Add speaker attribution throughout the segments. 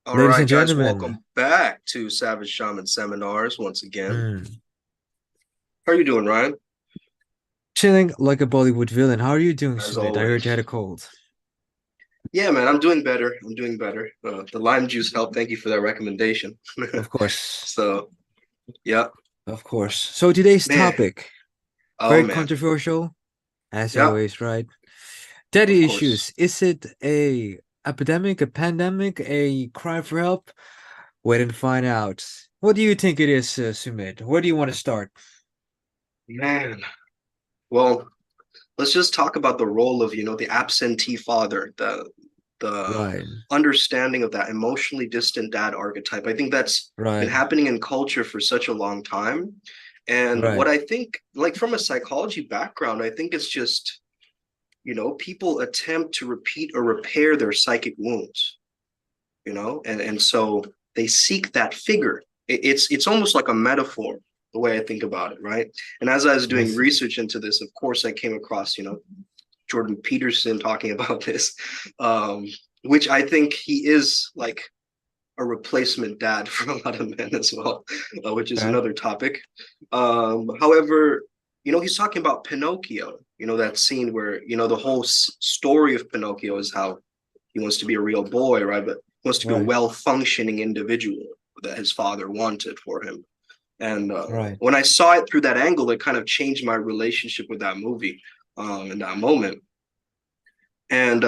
Speaker 1: All
Speaker 2: Ladies
Speaker 1: right,
Speaker 2: and
Speaker 1: guys,
Speaker 2: gentlemen,
Speaker 1: welcome back to Savage Shaman Seminars once again.
Speaker 2: mm,
Speaker 1: How are you doing, Ryan?
Speaker 2: chilling like a Bollywood villain. How are you doing,
Speaker 1: As
Speaker 2: Sumit? I heard you had
Speaker 1: always.
Speaker 2: a cold.
Speaker 1: Yeah, man, I'm doing better. I'm doing better. The lime juice helped. Thank you for that recommendation.
Speaker 2: Of course,
Speaker 1: So, yeah,
Speaker 2: of course. So today's
Speaker 1: man.
Speaker 2: topic,
Speaker 1: Oh,
Speaker 2: very
Speaker 1: man.
Speaker 2: controversial, as
Speaker 1: Yeah,
Speaker 2: always, right?
Speaker 1: of
Speaker 2: Daddy
Speaker 1: course.
Speaker 2: issues. Is it a epidemic, a pandemic, a cry for help? Wait and find out. What do you think it is, Sumit? Where do you want to start?
Speaker 1: Man. Well, let's just talk about the role of, the absentee father, the
Speaker 2: Right,
Speaker 1: understanding of that emotionally distant dad archetype. I think that's been
Speaker 2: right,
Speaker 1: happening in culture for such a long time. And what
Speaker 2: right.
Speaker 1: I think, like from a psychology background, I think it's just, people attempt to repeat or repair their psychic wounds, and so they seek that figure. It's almost like a metaphor, the way I think about it, right? And as I was
Speaker 2: I
Speaker 1: doing
Speaker 2: see.
Speaker 1: research into this, of course, I came across, Jordan Peterson talking about this, um, which I think he is like a replacement dad for a lot of men as well, which is
Speaker 2: Okay.
Speaker 1: another topic. However, he's talking about Pinocchio, that scene where, the whole story of Pinocchio is how he wants to be a real boy, right? But he wants to be a
Speaker 2: Right,
Speaker 1: well functioning individual that his father wanted for him. And
Speaker 2: right.
Speaker 1: when I saw it through that angle, it kind of changed my relationship with that movie in that moment. And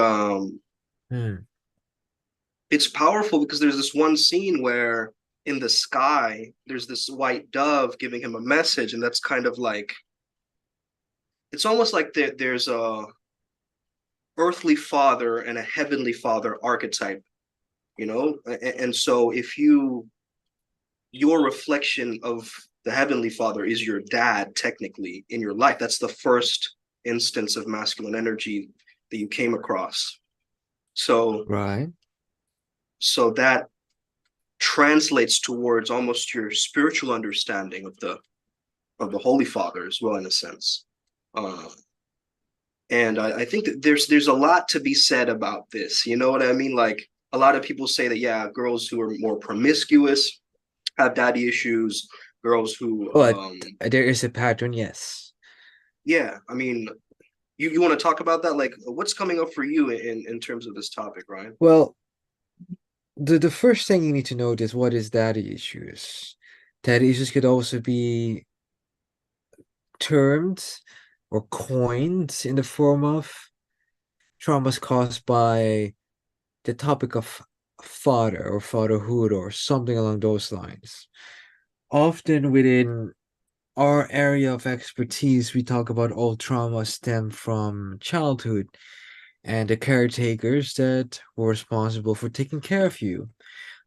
Speaker 2: Hmm.
Speaker 1: it's powerful because there's this one scene where in the sky there's this white dove giving him a message, and that's kind of like it's almost like there's a earthly father and a heavenly father archetype, and so if your reflection of the heavenly father is your dad technically in your life, that's the first instance of masculine energy that you came across. so
Speaker 2: Right.
Speaker 1: so that translates towards almost your spiritual understanding of the Holy Father as well, in a sense. Uh, and I think that there's a lot to be said about this. You know what I mean? Like a lot of people say that yeah, girls who are more promiscuous have daddy issues. Girls who,
Speaker 2: But there is a pattern, yes.
Speaker 1: yeah, I mean, you want to talk about that? Like, what's coming up for you in terms of this topic, Ryan?
Speaker 2: Well, the first thing you need to note is what is daddy issues. Daddy issues could also be termed or coined in the form of traumas caused by the topic of father or fatherhood or something along those lines. Often within our area of expertise, we talk about all trauma stem from childhood and the caretakers that were responsible for taking care of you,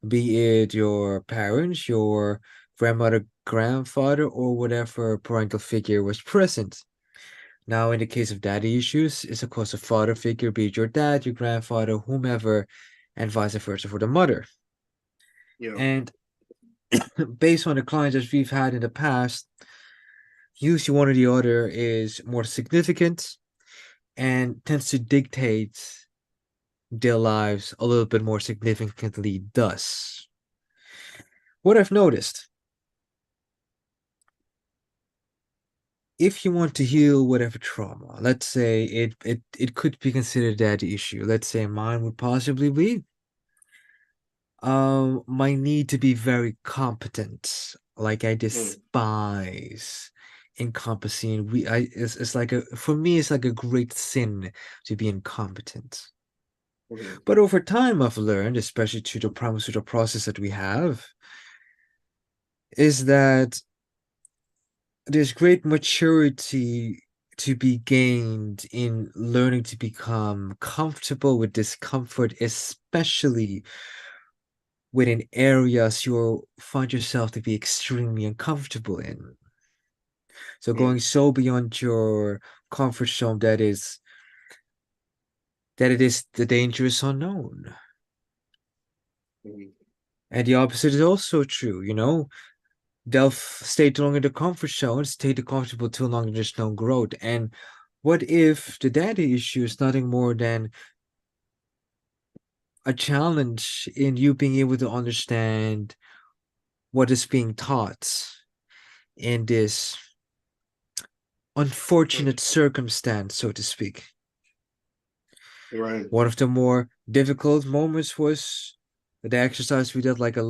Speaker 2: be it your parents, your grandmother, grandfather, or whatever parental figure was present. Now, in the case of daddy issues, it's of course a father figure, be it your dad, your grandfather, whomever, and vice versa for the mother.
Speaker 1: Yeah.
Speaker 2: And based on the clients that we've had in the past, usually one or the other is more significant and tends to dictate their lives a little bit more significantly. Thus, what I've noticed, if you want to heal whatever trauma, let's say it could be considered a daddy issue. Let's say mine would possibly be my need to be very competent. Like I
Speaker 1: Mm,
Speaker 2: despise incompetency. It's like a for me it's like a great sin to be incompetent.
Speaker 1: mhm,
Speaker 2: But over time I've learned, especially through the Primal sutra process that we have, is that there's great maturity to be gained in learning to become comfortable with discomfort, especially within areas you find yourself to be extremely uncomfortable in. So
Speaker 1: mm,
Speaker 2: going so beyond your comfort zone that it is the dangerous unknown.
Speaker 1: mhm,
Speaker 2: And the opposite is also true, you know. They'll stay too long in the comfort zone, stay too comfortable too long, and there's no growth. And what if the daddy issue is nothing more than a challenge in you being able to understand what is being taught in this unfortunate circumstance, so to speak.
Speaker 1: Right.
Speaker 2: One of the more difficult moments was the exercise we did like a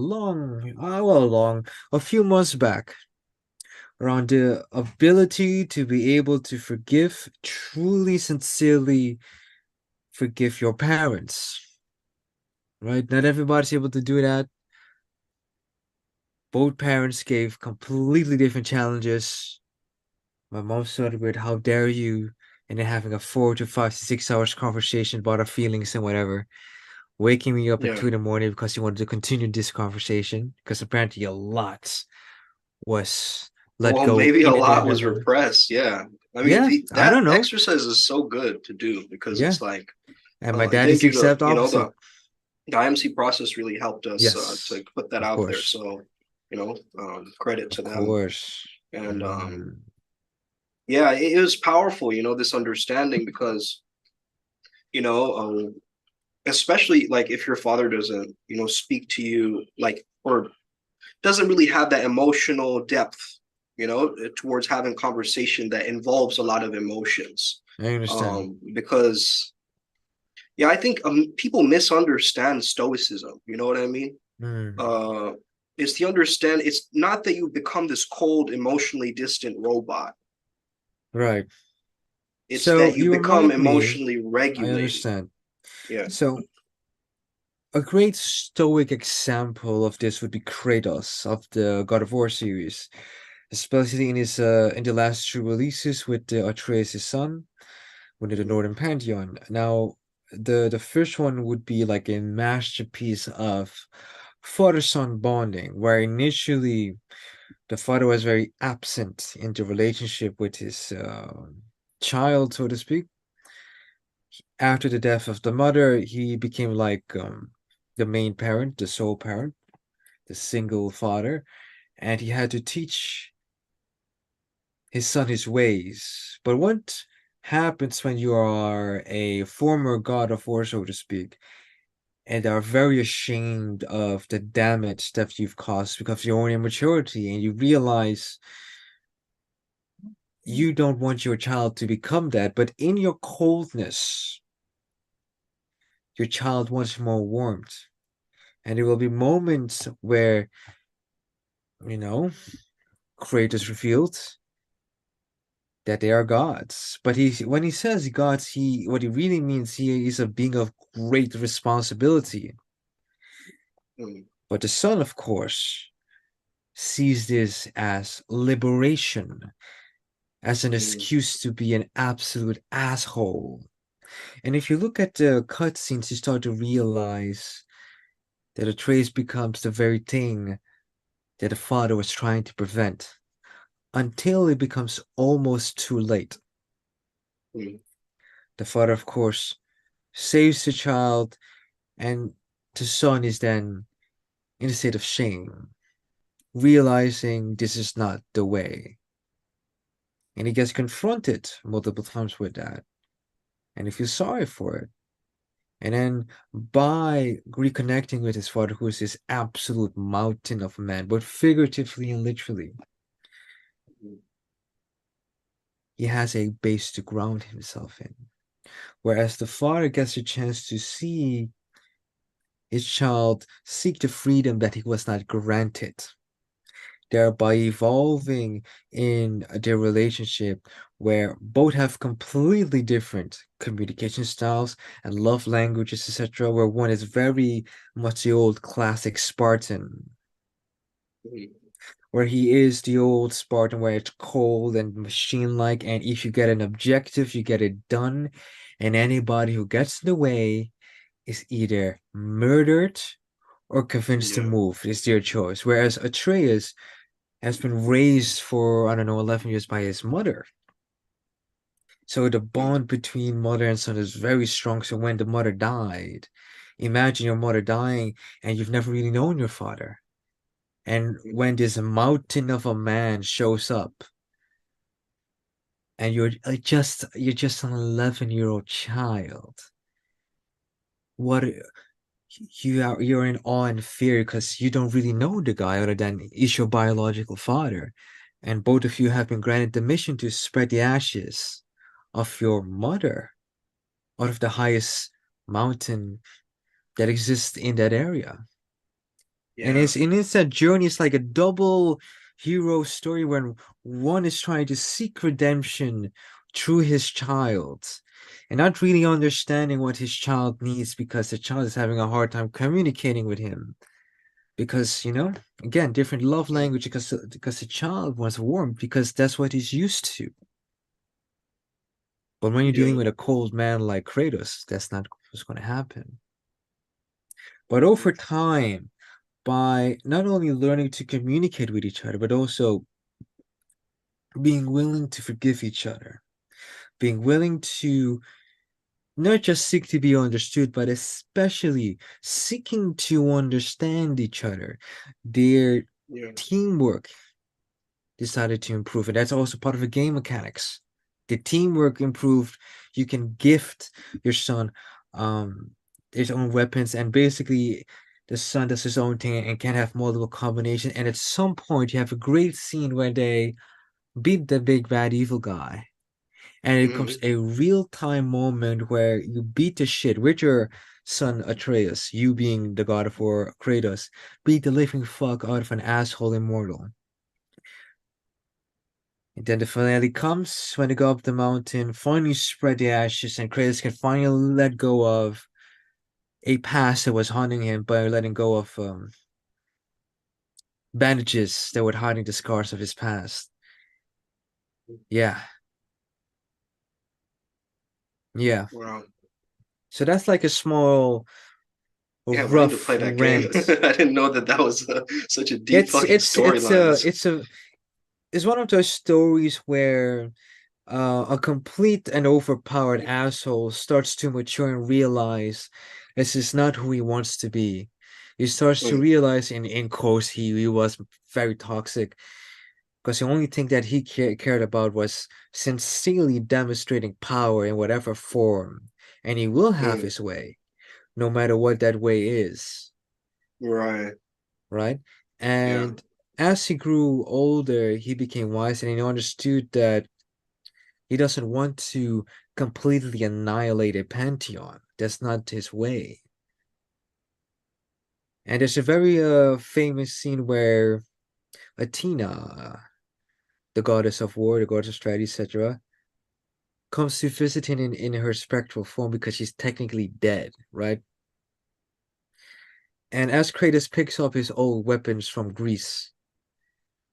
Speaker 2: few months back around the ability to be able to forgive, truly, sincerely forgive your parents. Right? Not everybody's able to do that. Both parents gave completely different challenges. My mom started with "How dare you," and then having a 4 to 5 to 6 hours conversation about our feelings and whatever, waking me up at
Speaker 1: Yeah.
Speaker 2: 2 in the morning because she wanted to continue this conversation because apparently a lot was let
Speaker 1: Well,
Speaker 2: go
Speaker 1: maybe a
Speaker 2: in the
Speaker 1: lot
Speaker 2: end of
Speaker 1: was
Speaker 2: the moment.
Speaker 1: repressed. Yeah. I mean,
Speaker 2: Yeah, I
Speaker 1: that
Speaker 2: don't know.
Speaker 1: exercise is so good to do because
Speaker 2: Yeah,
Speaker 1: it's like,
Speaker 2: and my
Speaker 1: and
Speaker 2: dad is
Speaker 1: thank
Speaker 2: the
Speaker 1: you to,
Speaker 2: exact opposite.
Speaker 1: the IMC process really helped us
Speaker 2: Yes,
Speaker 1: to put that
Speaker 2: of
Speaker 1: out there.
Speaker 2: course,
Speaker 1: So, credit
Speaker 2: of
Speaker 1: to them.
Speaker 2: course.
Speaker 1: And
Speaker 2: Mm,
Speaker 1: yeah, it was powerful, this understanding because, you know, especially like if your father doesn't, speak to you like, or doesn't really have that emotional depth, towards having conversation that involves a lot of emotions.
Speaker 2: I understand.
Speaker 1: Because yeah, I think people misunderstand stoicism. You know what I mean?
Speaker 2: Mm,
Speaker 1: Uh, it's the understand. It's not that you become this cold, emotionally distant robot.
Speaker 2: right.
Speaker 1: It's
Speaker 2: So
Speaker 1: that you
Speaker 2: you
Speaker 1: become
Speaker 2: remind me.
Speaker 1: emotionally
Speaker 2: I
Speaker 1: regulated.
Speaker 2: understand.
Speaker 1: Yeah.
Speaker 2: So a great stoic example of this would be Kratos of the God of War series, especially in the last two releases with Atreus' son, within the Northern Pantheon. Now, the first one would be like a masterpiece of father-son bonding, where initially the father was very absent in the relationship with his child, so to speak. After the death of the mother, he became like the main parent, the sole parent, the single father, and he had to teach his son his ways. But what happens when you are a former god of war, so to speak, and are very ashamed of the damage that you've caused because of your own immaturity, and you realize you don't want your child to become that, but in your coldness, your child wants more warmth. And there will be moments where, you know, Kratos revealed that they are gods. But when he says gods, he what he really means he is a being of great responsibility.
Speaker 1: Mm,
Speaker 2: But the son, of course, sees this as liberation, as an
Speaker 1: mm,
Speaker 2: excuse to be an absolute asshole. And if you look at the cutscenes, you start to realize that Atreus becomes the very thing that the father was trying to prevent, until it becomes almost too late.
Speaker 1: mm,
Speaker 2: The father, of course, saves the child, and the son is then in a state of shame, realizing this is not the way. And he gets confronted multiple times with that, and he feels sorry for it. And then by reconnecting with his father, who is this absolute mountain of a man, both figuratively and literally,
Speaker 1: mm,
Speaker 2: he has a base to ground himself in. Whereas the father gets a chance to see his child seek the freedom that he was not granted, thereby evolving in their relationship where both have completely different communication styles and love languages, etc. Where one is very much the old classic Spartan,
Speaker 1: mm,
Speaker 2: where he is the old Spartan, where it's cold and machine like, and if you get an objective, you get it done, and anybody who gets in the way is either murdered or convinced to
Speaker 1: yeah.
Speaker 2: move. It's their choice. Whereas Atreus has been raised for, I don't know, 11 years by his mother. So the
Speaker 1: Mm,
Speaker 2: bond between mother and son is very strong. So when the mother died, imagine your mother dying and you've never really known your father. And
Speaker 1: mm,
Speaker 2: when this mountain of a man shows up and you're just an 11-year-old child, what you're in awe and fear because you don't really know the guy other than is your biological father. And both of you have been granted the mission to spread the ashes of your mother out of the highest mountain that exists in that area. And
Speaker 1: Yeah.
Speaker 2: it's that journey. It's like a double hero story when one is trying to seek redemption through his child and not really understanding what his child needs because the child is having a hard time communicating with him. Because, again, different love language because the child wants warmth because that's what he's used to. But when you're dealing
Speaker 1: Yeah.
Speaker 2: with a cold man like Kratos, that's not what's going to happen. But over time, by not only learning to communicate with each other, but also being willing to forgive each other, being willing to not just seek to be understood, but especially seeking to understand each other. Their
Speaker 1: Yeah.
Speaker 2: teamwork decided to improve, and that's also part of the game mechanics. The teamwork improved. You can gift your son um his own weapons, and basically the son does his own thing and can have multiple combinations. And at some point, you have a great scene where they beat the big bad evil guy. And it comes
Speaker 1: Hmm.
Speaker 2: a real-time moment where you beat the shit with your son Atreus, you being the god of war Kratos, beat the living fuck out of an asshole immortal. And then the finale comes when they go up the mountain, finally spread the ashes, and Kratos can finally let go of a past that was haunting him by letting go of bandages that were hiding the scars of his past. Yeah, yeah.
Speaker 1: Wow.
Speaker 2: So that's like a small,
Speaker 1: Yeah, I need to
Speaker 2: rough
Speaker 1: play that game.
Speaker 2: rant.
Speaker 1: I didn't know that that was such a deep
Speaker 2: It's
Speaker 1: fucking
Speaker 2: it's it's a
Speaker 1: storylines.
Speaker 2: it's a it's one of those stories where a complete and overpowered asshole starts to mature and realize this is not who he wants to be. He starts to
Speaker 1: Mm,
Speaker 2: realize, in quotes, he was very toxic because the only thing that he cared about was sincerely demonstrating power in whatever form, and he will have
Speaker 1: mm,
Speaker 2: his way, no matter what that way is,
Speaker 1: right.
Speaker 2: right?
Speaker 1: Yeah.
Speaker 2: And as he grew older, he became wise and he understood that he doesn't want to completely annihilate a pantheon. That's not his way. And there's a very famous scene where Athena, the goddess of war, the goddess of strategy, etc., comes to visit him in her spectral form because she's technically dead, right? And as Kratos picks up his old weapons from Greece,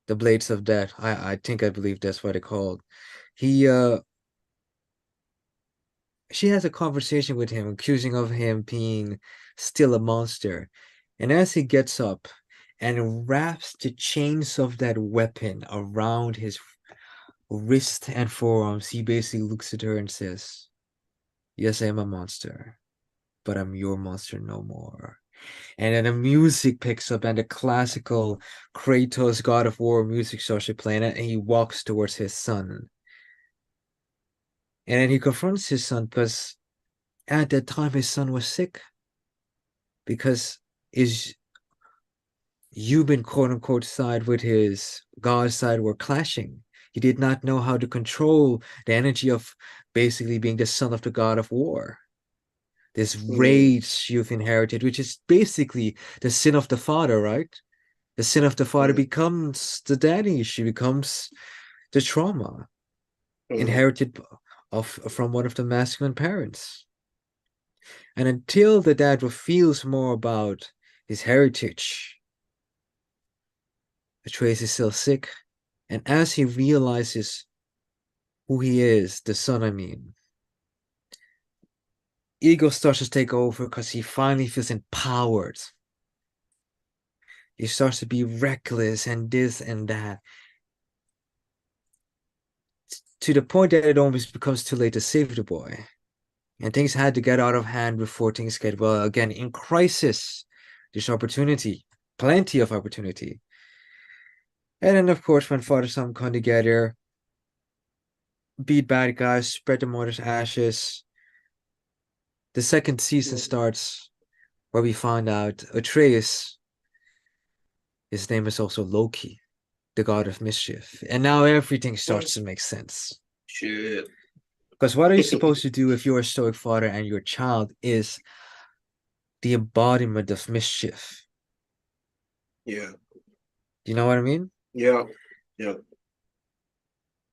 Speaker 2: the blades of death, I believe that's what they're called. He She has a conversation with him, accusing of him being still a monster. And as he gets up and wraps the chains of that weapon around his wrist and forearms, he basically looks at her and says, yes, I am a monster, but I'm your monster no more. And then the music picks up and the classical Kratos God of War music starts to play, and he walks towards his son. And then he confronts his son because at that time his son was sick because his Yuban quote unquote side with his God side were clashing. He did not know how to control the energy of basically being the son of the god of war. This
Speaker 1: Mm,
Speaker 2: rage you've inherited, which is basically the sin of the father, right? The sin of the father
Speaker 1: right.
Speaker 2: becomes the daddy issue, becomes the trauma
Speaker 1: Mm,
Speaker 2: inherited from one of the masculine parents. And until the dad reveals more about his heritage, Atreus is still sick, and as he realizes who he is, the son, I mean, ego starts to take over because he finally feels empowered. He starts to be reckless and this and that, to the point that it almost becomes too late to save the boy. And things had to get out of hand before things get well. Again, in crisis, there's opportunity, plenty of opportunity. And then, of course, when father son come together, beat bad guys, spread the mother's ashes, the second season starts where we found out Atreus, his name is also Loki, the god of mischief. And now everything
Speaker 1: Hmm.
Speaker 2: starts to make sense.
Speaker 1: Shit.
Speaker 2: Because what are you supposed to do if you're a stoic father and your child is the embodiment of mischief?
Speaker 1: Yeah.
Speaker 2: You know what I mean?
Speaker 1: Yeah. Yeah.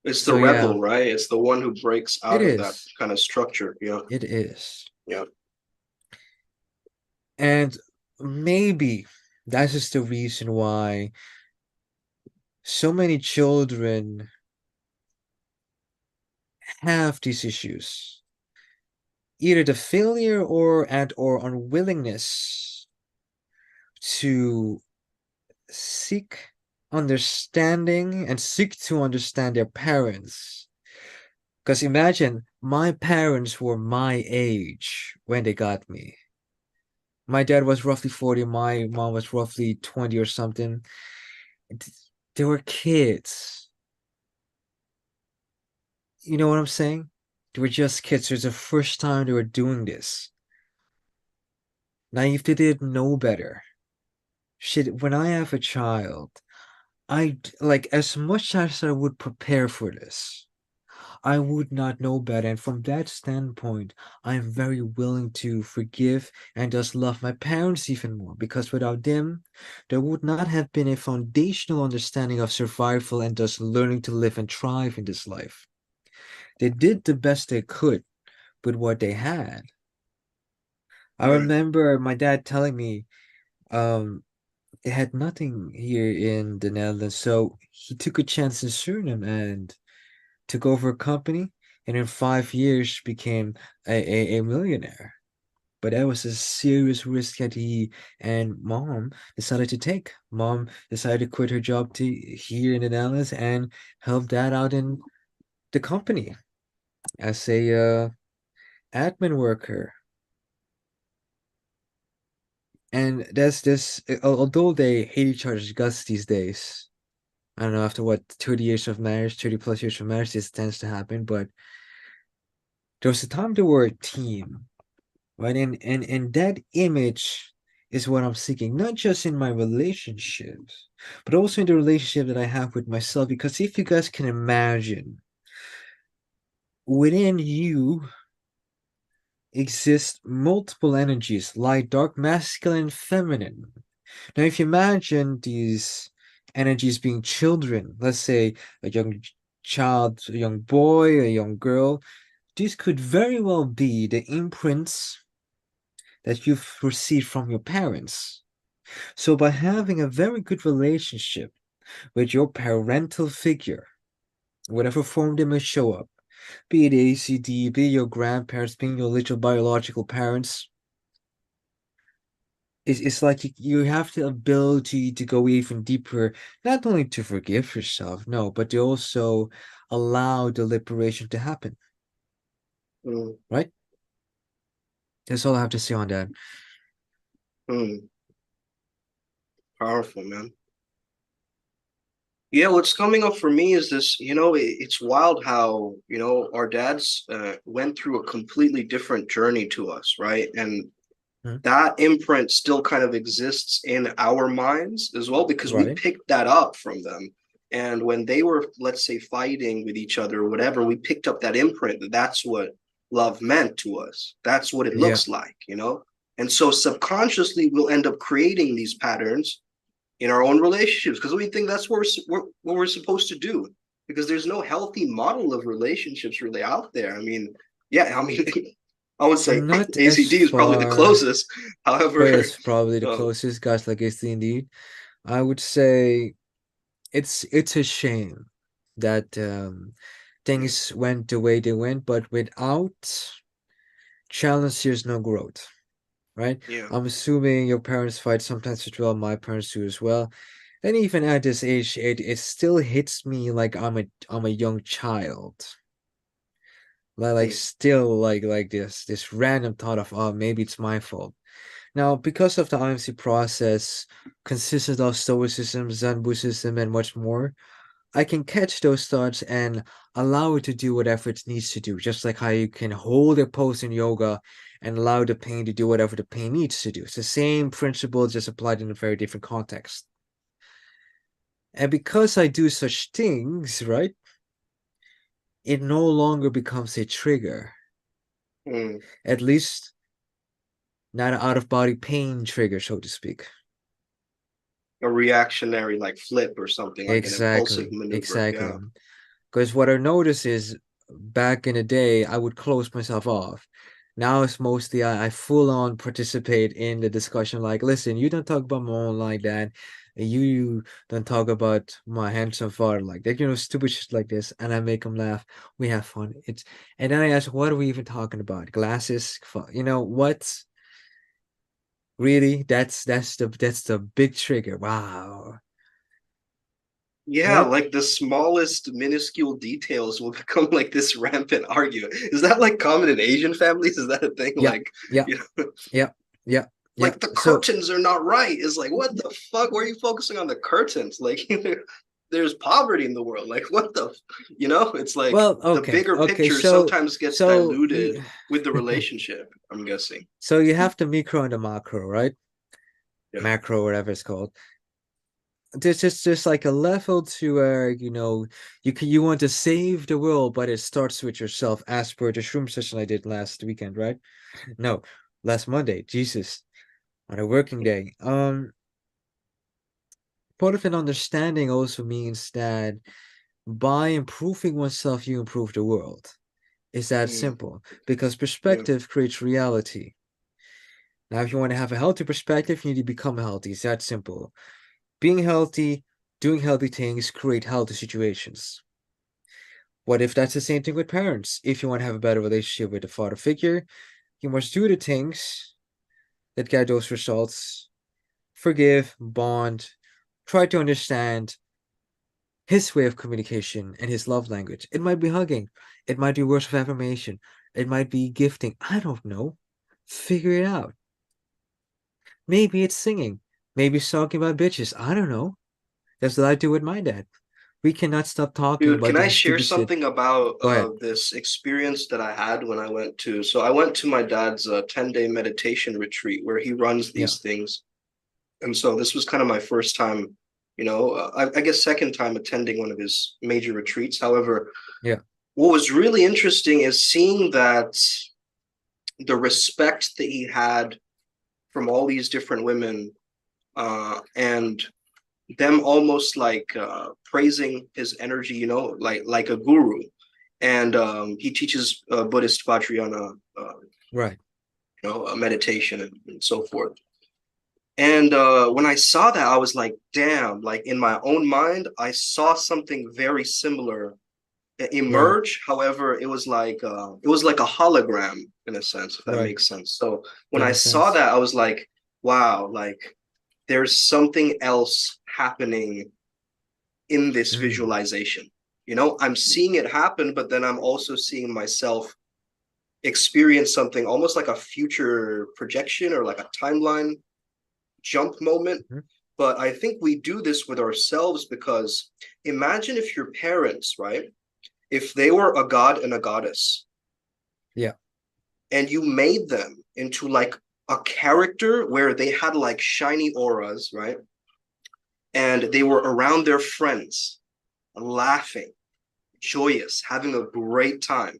Speaker 1: It's the
Speaker 2: So yeah,
Speaker 1: rebel, right? It's the one who breaks
Speaker 2: it
Speaker 1: out of that
Speaker 2: is.
Speaker 1: kind of structure. Yeah.
Speaker 2: It is.
Speaker 1: Yeah.
Speaker 2: And maybe that is the reason why so many children have these issues. Either the failure or unwillingness to seek understanding and seek to understand their parents. Because imagine my parents were my age when they got me. My dad was roughly 40, my mom was roughly 20 or something. They were kids. You know what I'm saying? They were just kids. It was the first time they were doing this. Naive, they didn't know better. Shit, when I have a child, like as much as I would prepare for this, I would not know better. And from that standpoint, I am very willing to forgive and just love my parents even more because without them, there would not have been a foundational understanding of survival and thus learning to live and thrive in this life. They did the best they could with what they had. I
Speaker 1: Right.
Speaker 2: remember my dad telling me, it had nothing here in the Netherlands, so he took a chance in Suriname and took over a company, and in 5 years became a millionaire. But that was a serious risk that he and mom decided to take. Mom decided to quit her job to here in the Netherlands and help dad out in the company as a admin worker. And that's this. Although they hate each other's guts these days, I don't know, after what, 30 years of marriage, 30 plus years of marriage, this tends to happen. But there was a time they were a team, right? And that image is what I'm seeking, not just in my relationships, but also in the relationship that I have with myself. Because if you guys can imagine, within you exist multiple energies, light, dark, masculine, feminine. Now, if you imagine these energies being children, let's say a young child, a young boy, a young girl, these could very well be the imprints that you've received from your parents. So, by having a very good relationship with your parental figure, whatever form they may show up, be it ACD, be it your grandparents, being your literal biological parents, it's like you have the ability to go even deeper, not only to forgive yourself, no, but to also allow the liberation to happen,
Speaker 1: Mm.
Speaker 2: right? That's all I have to say on that.
Speaker 1: Mm. Powerful, man. Yeah, what's coming up for me is this, it's wild how, our dads went through a completely different journey to us, right? And
Speaker 2: Hmm.
Speaker 1: that imprint still kind of exists in our minds as well because we
Speaker 2: Right?
Speaker 1: picked that up from them. And when they were, let's say, fighting with each other or whatever, we picked up that imprint that that's what love meant to us. That's what it
Speaker 2: Yeah.
Speaker 1: looks like. And so subconsciously, we'll end up creating these patterns in our own relationships because we think that's what we're supposed to do because there's no healthy model of relationships really out there. I mean, yeah, I mean, I would say
Speaker 2: Not as
Speaker 1: ACD is probably the
Speaker 2: far,
Speaker 1: closest. However,
Speaker 2: but it's probably the
Speaker 1: um,
Speaker 2: closest, guys, like it's the indeed. I would say it's a shame that things went the way they went, but without challenge, there's no growth, right?
Speaker 1: yeah,
Speaker 2: I'm assuming your parents fight sometimes as well. My parents do as well. And even at this age, it still hits me like I'm a young child. Like
Speaker 1: mm,
Speaker 2: still like this random thought of, oh, maybe it's my fault. Now, because of the IMC process, consistent of Stoicism, Zen Buddhism, and much more, I can catch those thoughts and allow it to do whatever it needs to do. Just like how you can hold a pose in yoga and allow the pain to do whatever the pain needs to do. It's the same principle, just applied in a very different context. And because I do such things, right, it no longer becomes a trigger.
Speaker 1: Mm.
Speaker 2: At least not an out-of-body pain trigger, so to speak.
Speaker 1: A reactionary like flip or something, like an impulsive
Speaker 2: Exactly,
Speaker 1: maneuver.
Speaker 2: exactly.
Speaker 1: Yeah.
Speaker 2: Because what I notice is back in the day, I would close myself off. Now it's mostly I full on participate in the discussion. Like, listen, you don't talk about my own like that. You don't talk about my handsome father like that. Stupid shit like this, and I make them laugh. We have fun. And then I ask, what are we even talking about? Glasses? What? Really? That's the big trigger. Wow.
Speaker 1: Yeah,
Speaker 2: Right?
Speaker 1: like the smallest minuscule details will become like this rampant argument. Is that like common in Asian families? Is that a thing?
Speaker 2: Yeah.
Speaker 1: Like,
Speaker 2: Yeah.
Speaker 1: you know,
Speaker 2: Yeah. Yeah. Yeah.
Speaker 1: like the
Speaker 2: So
Speaker 1: curtains are not right. It's like, what the fuck? Why are you focusing on the curtains? Like, there's poverty in the world. Like, what the, it's like
Speaker 2: well,
Speaker 1: the
Speaker 2: okay.
Speaker 1: bigger
Speaker 2: Okay.
Speaker 1: picture
Speaker 2: So
Speaker 1: sometimes gets
Speaker 2: so
Speaker 1: diluted
Speaker 2: you
Speaker 1: with the relationship, I'm guessing.
Speaker 2: so you have the micro and the macro, right?
Speaker 1: Yeah.
Speaker 2: Macro, whatever it's called. There's just like a level to where you want to save the world, but it starts with yourself, as per the shroom session I did last weekend, right? No, last Monday. Jesus, on a working day. Part of an understanding also means that by improving oneself, you improve the world. It's that
Speaker 1: Mm,
Speaker 2: simple. Because
Speaker 1: yeah.
Speaker 2: perspective creates reality. Now, if you want to have a healthy perspective, you need to become healthy. It's that simple. Being healthy, doing healthy things create healthy situations. What if that's the same thing with parents? If you want to have a better relationship with the father figure, you must do the things that get those results. Forgive, bond, try to understand his way of communication and his love language. It might be hugging, it might be words of affirmation, it might be gifting. I don't know. Figure it out. Maybe it's singing. Maybe it's talking about bitches. I don't know. That's what I do with my dad. We cannot stop talking
Speaker 1: Dude,
Speaker 2: about
Speaker 1: can I
Speaker 2: doing
Speaker 1: share
Speaker 2: stupid shit.
Speaker 1: something about
Speaker 2: Go ahead.
Speaker 1: this experience that I had when I went to my dad's 10-day meditation retreat where he runs
Speaker 2: Yeah.
Speaker 1: these things. And so this was kind of my first time, I guess second time attending one of his major retreats. However,
Speaker 2: Yeah.
Speaker 1: what was really interesting is seeing that the respect that he had from all these different women, and them almost like praising his energy, like a guru. And he teaches Buddhist Vajrayana,
Speaker 2: Right.
Speaker 1: meditation and so forth. And when I saw that, I was like, damn, like in my own mind, I saw something very similar
Speaker 2: Right.
Speaker 1: emerge. However, it was like a hologram in a sense, if that
Speaker 2: Right.
Speaker 1: makes sense. So when
Speaker 2: That
Speaker 1: I
Speaker 2: makes
Speaker 1: saw
Speaker 2: sense.
Speaker 1: that, I was like, wow, like there's something else happening in this
Speaker 2: Mm.
Speaker 1: visualization. I'm seeing it happen, but then I'm also seeing myself experience something almost like a future projection or like a timeline jump moment.
Speaker 2: Mhm.
Speaker 1: But I think we do this with ourselves because imagine if your parents, right, if they were a god and a goddess
Speaker 2: Yeah.
Speaker 1: and you made them into like a character where they had like shiny auras, right? And they were around their friends, laughing, joyous, having a great time,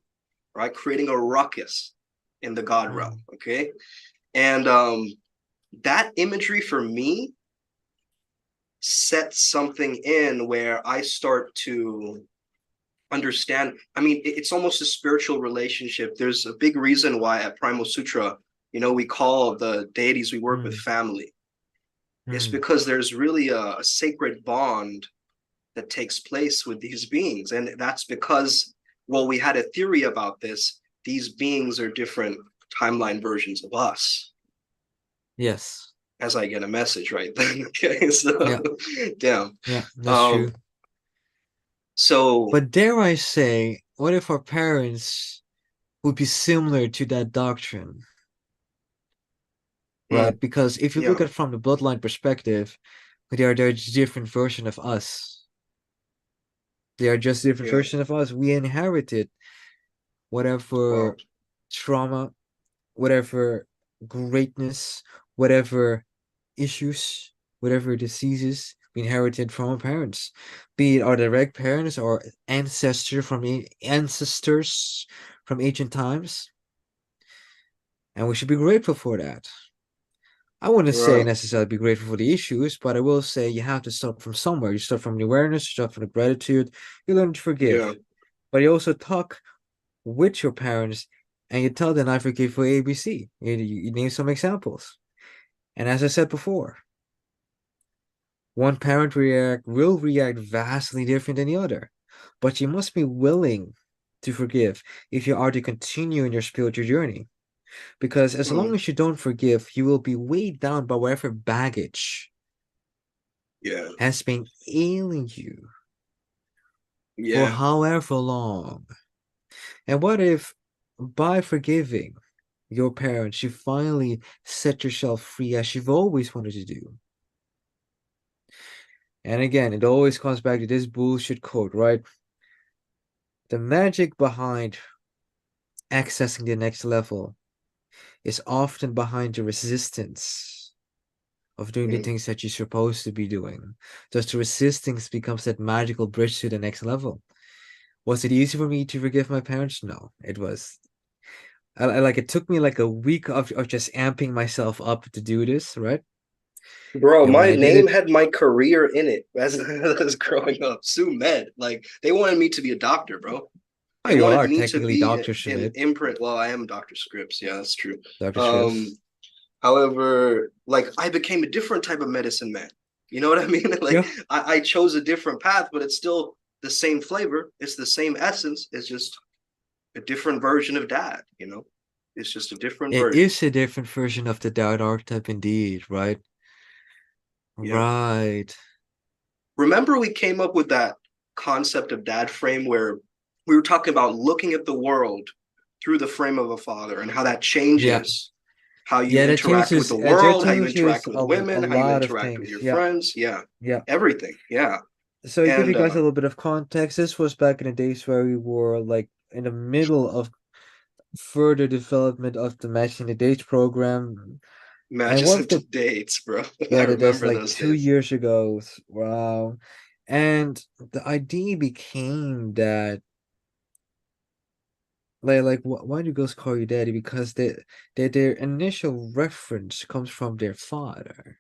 Speaker 1: right? Creating a ruckus in the God realm,
Speaker 2: Mm.
Speaker 1: okay? And that imagery for me sets something in where I start to understand. I mean, it's almost a spiritual relationship. There's a big reason why at Primal Sutra, we call the deities we work with
Speaker 2: Mm.
Speaker 1: family. It's
Speaker 2: Mm.
Speaker 1: because there's really a sacred bond that takes place with these beings. And that's because, well, we had a theory about this. These beings are different timeline versions of us,
Speaker 2: Yes.
Speaker 1: as I get a message right then. Okay, so
Speaker 2: Yeah.
Speaker 1: damn.
Speaker 2: Yeah. That's true.
Speaker 1: Um, so
Speaker 2: But dare I say, what if our parents would be similar to that doctrine,
Speaker 1: hmm,
Speaker 2: right? Because if you look
Speaker 1: yeah,
Speaker 2: at it from the bloodline perspective, they're just different version of us. They are just different
Speaker 1: yeah.
Speaker 2: version of us. We inherited
Speaker 1: Well,
Speaker 2: whatever trauma, whatever greatness, whatever issues, whatever diseases we inherited from our parents, be it our direct parents or ancestors from ancient times, and we should be grateful for that. I wouldn't say
Speaker 1: Right.
Speaker 2: necessarily be grateful for the issues, but I will say you have to start from somewhere. You start from the awareness, you start from the gratitude, you learn to
Speaker 1: Yeah.
Speaker 2: forgive. But you also talk with your parents and you tell them I forgive for ABC. You name some examples. And as I said before, one parent will react vastly different than the other. But you must be willing to forgive if you are to continue in your spiritual journey. Because as long
Speaker 1: Mm.
Speaker 2: as you don't forgive, you will be weighed down by whatever baggage
Speaker 1: Yeah.
Speaker 2: has been ailing you for
Speaker 1: Yeah.
Speaker 2: however long. And what if by forgiving your parents, you finally set yourself free as you've always wanted to do? And again, it always comes back to this bullshit quote, right? The magic behind accessing the next level is often behind the resistance of doing the
Speaker 1: Mm.
Speaker 2: things that you're supposed to be doing. Thus, the resistance becomes that magical bridge to the next level. Was it easy for me to forgive my parents? No, it was. Like it took me like a week of just amping myself up to do this, right?
Speaker 1: Bro,
Speaker 2: And when
Speaker 1: my
Speaker 2: I did
Speaker 1: name
Speaker 2: it,
Speaker 1: had my career in it as growing up. Sue Med. Like they wanted me to be a doctor, bro.
Speaker 2: oh,
Speaker 1: They
Speaker 2: you
Speaker 1: wanted
Speaker 2: are
Speaker 1: me to
Speaker 2: technically
Speaker 1: be
Speaker 2: Dr.
Speaker 1: an
Speaker 2: Schmidt,
Speaker 1: imprint. Well, I am Dr. Scripps. Yeah, that's true.
Speaker 2: Dr.
Speaker 1: Um,
Speaker 2: Schiffs.
Speaker 1: However, like I became a different type of medicine man. You know what I mean? Like
Speaker 2: Yeah,
Speaker 1: I chose a different path, but it's still the same flavor. It's the same essence. It's just a different version of dad, you know? It's just a different
Speaker 2: it
Speaker 1: version.
Speaker 2: is a different version of the Dad archetype indeed, right?
Speaker 1: Yeah.
Speaker 2: Right.
Speaker 1: Remember we came up with that concept of dad frame where we were talking about looking at the world through the frame of a father and how that
Speaker 2: Yeah.
Speaker 1: changes how you
Speaker 2: Yeah,
Speaker 1: interact with the
Speaker 2: that
Speaker 1: world, how you
Speaker 2: changes
Speaker 1: interact with
Speaker 2: a
Speaker 1: women, how you
Speaker 2: lot of
Speaker 1: interact with
Speaker 2: things.
Speaker 1: your
Speaker 2: Yeah,
Speaker 1: friends. Yeah.
Speaker 2: yeah.
Speaker 1: Everything. Yeah.
Speaker 2: So to give you
Speaker 1: And
Speaker 2: guys a little bit of context, this was back in the days where we were like in the middle of further development of the Matching the Dates program. And
Speaker 1: matches
Speaker 2: one of
Speaker 1: into
Speaker 2: the
Speaker 1: dates, bro. I
Speaker 2: yeah, that's
Speaker 1: remember
Speaker 2: like
Speaker 1: those
Speaker 2: two
Speaker 1: days.
Speaker 2: years ago. Wow. And the idea became that why do girls call you daddy? Because their initial reference comes from their father,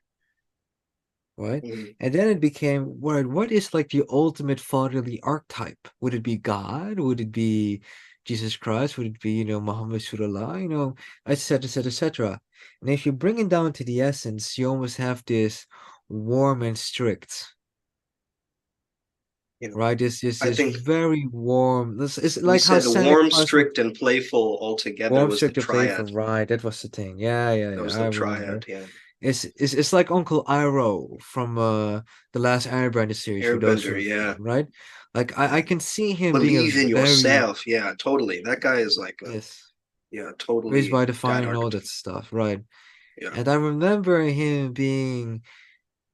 Speaker 2: right?
Speaker 1: Mhm.
Speaker 2: And then it became what is like the ultimate fatherly archetype? Would it be God? Would it be Jesus Christ? Would it be, Muhammad Surallah? Etc., etc., etc. And if you bring it down to the essence, you almost have this warm and strict,
Speaker 1: You know,
Speaker 2: right? This
Speaker 1: I think
Speaker 2: very warm. This is
Speaker 1: we
Speaker 2: like how
Speaker 1: said
Speaker 2: Santa
Speaker 1: warm,
Speaker 2: Claus would
Speaker 1: strict, and playful all together
Speaker 2: warm,
Speaker 1: was the
Speaker 2: strict, or playful,
Speaker 1: triad.
Speaker 2: right? That was the thing. Yeah, yeah,
Speaker 1: That
Speaker 2: yeah.
Speaker 1: was
Speaker 2: I
Speaker 1: the
Speaker 2: remember.
Speaker 1: triad, yeah.
Speaker 2: It's like Uncle Iroh from the last Airbender series for those who
Speaker 1: Airbender,
Speaker 2: are
Speaker 1: yeah.
Speaker 2: right? Like I can see him being a
Speaker 1: Believe in
Speaker 2: very
Speaker 1: yourself. Yeah, totally. That guy is like a,
Speaker 2: yes,
Speaker 1: yeah,
Speaker 2: raised
Speaker 1: totally
Speaker 2: by the fire
Speaker 1: dad
Speaker 2: and all that
Speaker 1: archetype.
Speaker 2: stuff, right?
Speaker 1: Yeah.
Speaker 2: And I remember him being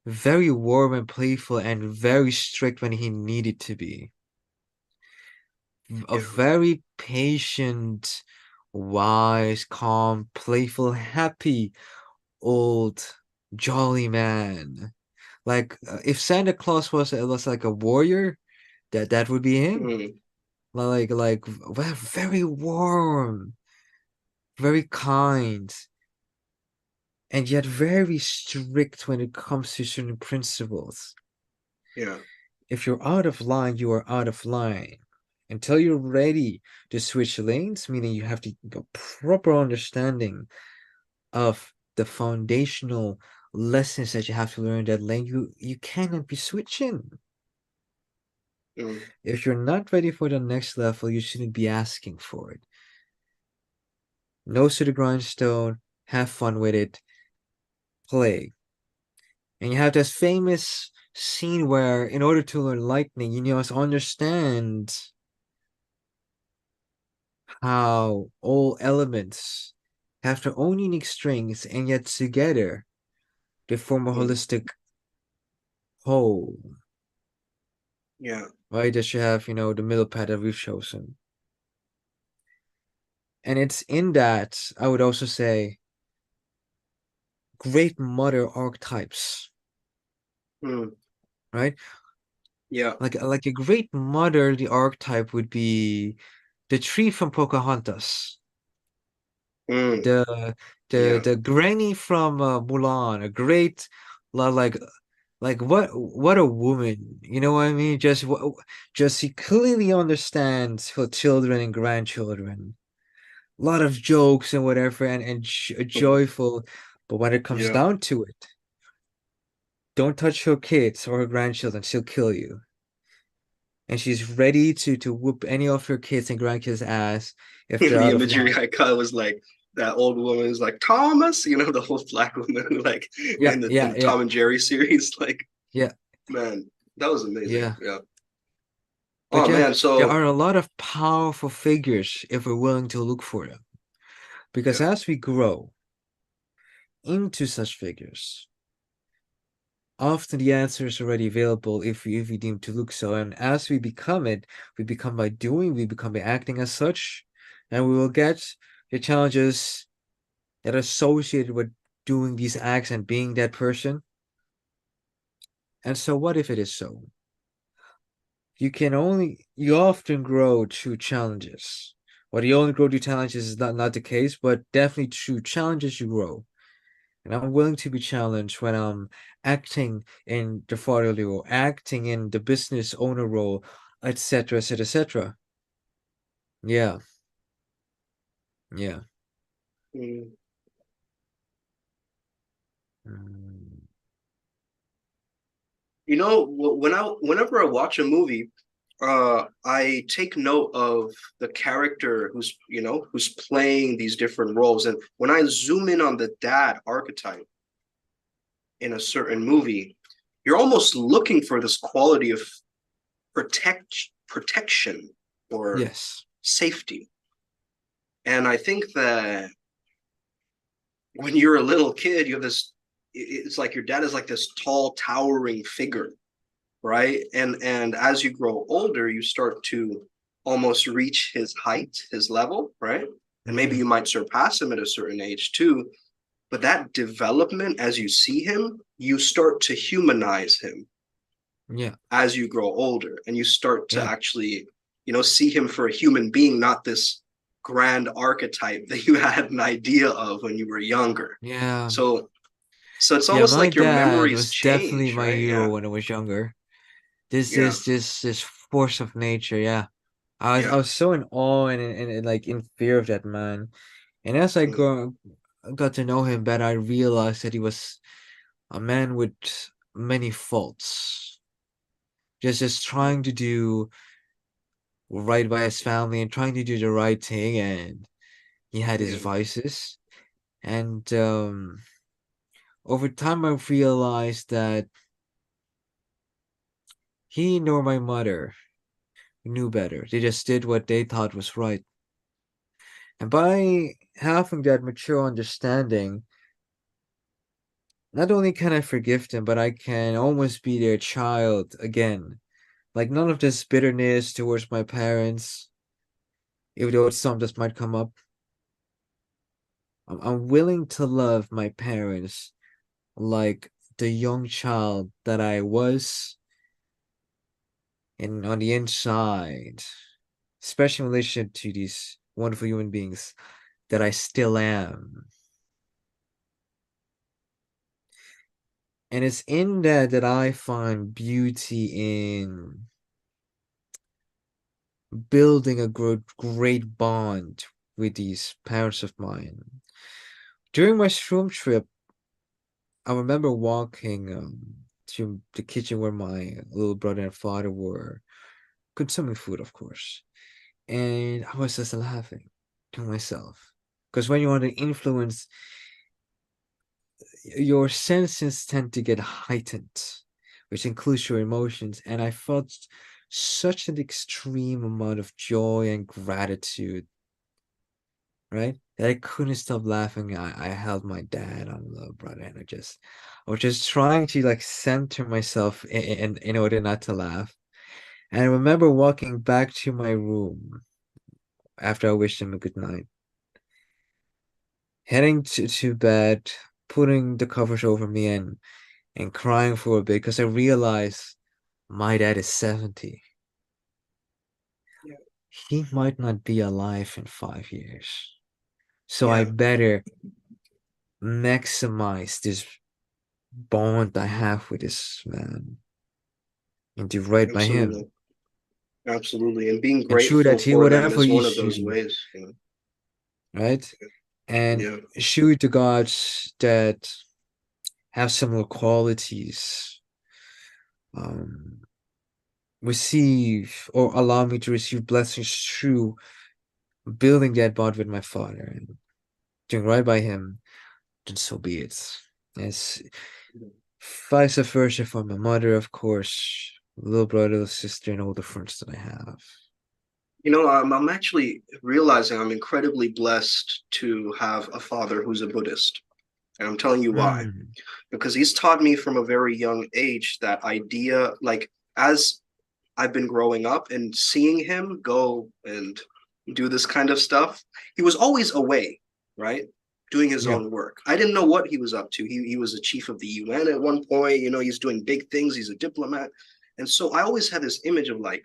Speaker 2: very warm and playful and very strict when he needed to be. A
Speaker 1: Yeah.
Speaker 2: very patient, wise, calm, playful, happy old jolly man. Like if Santa Claus was like a warrior, that would be him.
Speaker 1: Mm,
Speaker 2: Very warm, very kind, and yet very strict when it comes to certain principles.
Speaker 1: yeah.
Speaker 2: If you're out of line, you are out of line. Until you're ready to switch lanes, meaning you have to a proper understanding of the foundational lessons that you have to learn that lane, you cannot be switching.
Speaker 1: Mm,
Speaker 2: If you're not ready for the next level, you shouldn't be asking for it. Nose to the grindstone, have fun with it, play. And you have this famous scene where, in order to learn lightning, you must understand how all elements have their own unique strengths, and yet together they form a
Speaker 1: mm,
Speaker 2: holistic whole.
Speaker 1: yeah.
Speaker 2: Right? That you have, the middle path that we've chosen. And it's in that I would also say great mother archetypes,
Speaker 1: Mm,
Speaker 2: right?
Speaker 1: yeah.
Speaker 2: Like a great mother, the archetype would be the tree from Pocahontas,
Speaker 1: Mm,
Speaker 2: the
Speaker 1: yeah.
Speaker 2: the granny from Mulan, a great like what a woman, you know what I mean? Just she clearly understands her children and grandchildren. A lot of jokes and whatever, and joyful, but when it comes
Speaker 1: Yeah.
Speaker 2: down to it, don't touch her kids or her grandchildren, she'll kill you. And she's ready to whoop any of her kids and grandkids' ass if they're
Speaker 1: The
Speaker 2: out of
Speaker 1: imagery
Speaker 2: line.
Speaker 1: I got was like that old woman is like Thomas, the whole black woman like
Speaker 2: Yeah,
Speaker 1: in
Speaker 2: yeah,
Speaker 1: the
Speaker 2: yeah,
Speaker 1: Tom and Jerry series. Like,
Speaker 2: yeah,
Speaker 1: man, that was amazing.
Speaker 2: yeah.
Speaker 1: Yeah.
Speaker 2: But
Speaker 1: Oh
Speaker 2: yeah,
Speaker 1: man,
Speaker 2: there
Speaker 1: so
Speaker 2: are a lot of powerful figures if we're willing to look for them. Because
Speaker 1: yeah.
Speaker 2: as we grow into such figures, often the answer is already available if we deem to look so. And as we become it, we become by doing, we become by acting as such, and we will get the challenges that are associated with doing these acts and being that person. And so what if it is so? You often grow through challenges. Or you only grow through challenges is not the case, but definitely through challenges you grow. And I'm willing to be challenged when I'm acting in the fatherly role, acting in the business owner role, etc., etc., etc. Yeah, yeah.
Speaker 1: Mm.
Speaker 2: Mm,
Speaker 1: Whenever I watch a movie, I take note of the character who's playing these different roles, and when I zoom in on the dad archetype in a certain movie, you're almost looking for this quality of protection or
Speaker 2: yes.
Speaker 1: safety. And I think that when you're a little kid, you have this. It's like your dad is like this tall, towering figure, right? And as you grow older, you start to almost reach his height, his level, right? And maybe
Speaker 2: Hmm.
Speaker 1: you might surpass him at a certain age too. But that development, as you see him, you start to humanize him
Speaker 2: Yeah,
Speaker 1: as you grow older, and you start to
Speaker 2: yeah,
Speaker 1: actually, see him for a human being, not this grand archetype that you had an idea of when you were younger.
Speaker 2: yeah.
Speaker 1: So, so it's
Speaker 2: Yeah,
Speaker 1: almost
Speaker 2: my
Speaker 1: like your
Speaker 2: dad
Speaker 1: memories
Speaker 2: was definitely
Speaker 1: change,
Speaker 2: my
Speaker 1: right?
Speaker 2: hero
Speaker 1: Yeah,
Speaker 2: when I was younger. This
Speaker 1: yeah,
Speaker 2: this this this force of nature, yeah. I
Speaker 1: yeah.
Speaker 2: was so in awe and like in fear of that man. And as I
Speaker 1: Mm,
Speaker 2: got to know him better, I realized that he was a man with many faults. Just
Speaker 1: mm,
Speaker 2: trying to do right by his family and trying to do the right thing, and he had his
Speaker 1: yeah.
Speaker 2: vices. And over time I realized that he nor my mother knew better. They just did what they thought was right. And by having that mature understanding, not only can I forgive them, but I can almost be their child again. Like none of this bitterness towards my parents, even though it's something that might come up. I'm willing to love my parents like the young child that I was and on the inside, especially in relation to these wonderful human beings that I still am. And it's in that I find beauty in building a great bond with these parents of mine. During my shroom trip, I remember walking to the kitchen where my little brother and father were consuming food, of course. And I was just laughing to myself. Because when you're under influence, your senses tend to get heightened, which includes your emotions. And I felt such an extreme amount of joy and gratitude, right? That I couldn't stop laughing. I held my dad, I'm a little brother, and I was just trying to like center myself in order not to laugh. And I remember walking back to my room after I wished him a good night. heading to bed, putting the covers over me and crying for a bit because I realized my dad is 70.
Speaker 1: Yeah.
Speaker 2: He might not be alive in 5 years. So I
Speaker 1: Yeah.
Speaker 2: better maximize this bond I have with this man and do right by him.
Speaker 1: Absolutely. Absolutely. And being
Speaker 2: Ensure
Speaker 1: grateful
Speaker 2: that he,
Speaker 1: for them
Speaker 2: whatever
Speaker 1: is
Speaker 2: he
Speaker 1: one of those
Speaker 2: chooses,
Speaker 1: ways,
Speaker 2: right? And
Speaker 1: Yeah.
Speaker 2: show it to gods that have similar qualities, um, receive or allow me to receive blessings through building that bond with my father and doing right by him, then so be it. As vice versa for my mother, of course, little brother, little sister, and all the friends that I have.
Speaker 1: I'm actually realizing I'm incredibly blessed to have a father who's a Buddhist. And I'm telling you why.
Speaker 2: Hmm.
Speaker 1: Because he's taught me from a very young age that idea, like as I've been growing up and seeing him go and do this kind of stuff, he was always away, right? Doing his
Speaker 2: Yeah.
Speaker 1: own work. I didn't know what he was up to. He was a chief of the UN at one point, he's doing big things, he's a diplomat. And so I always had this image of like,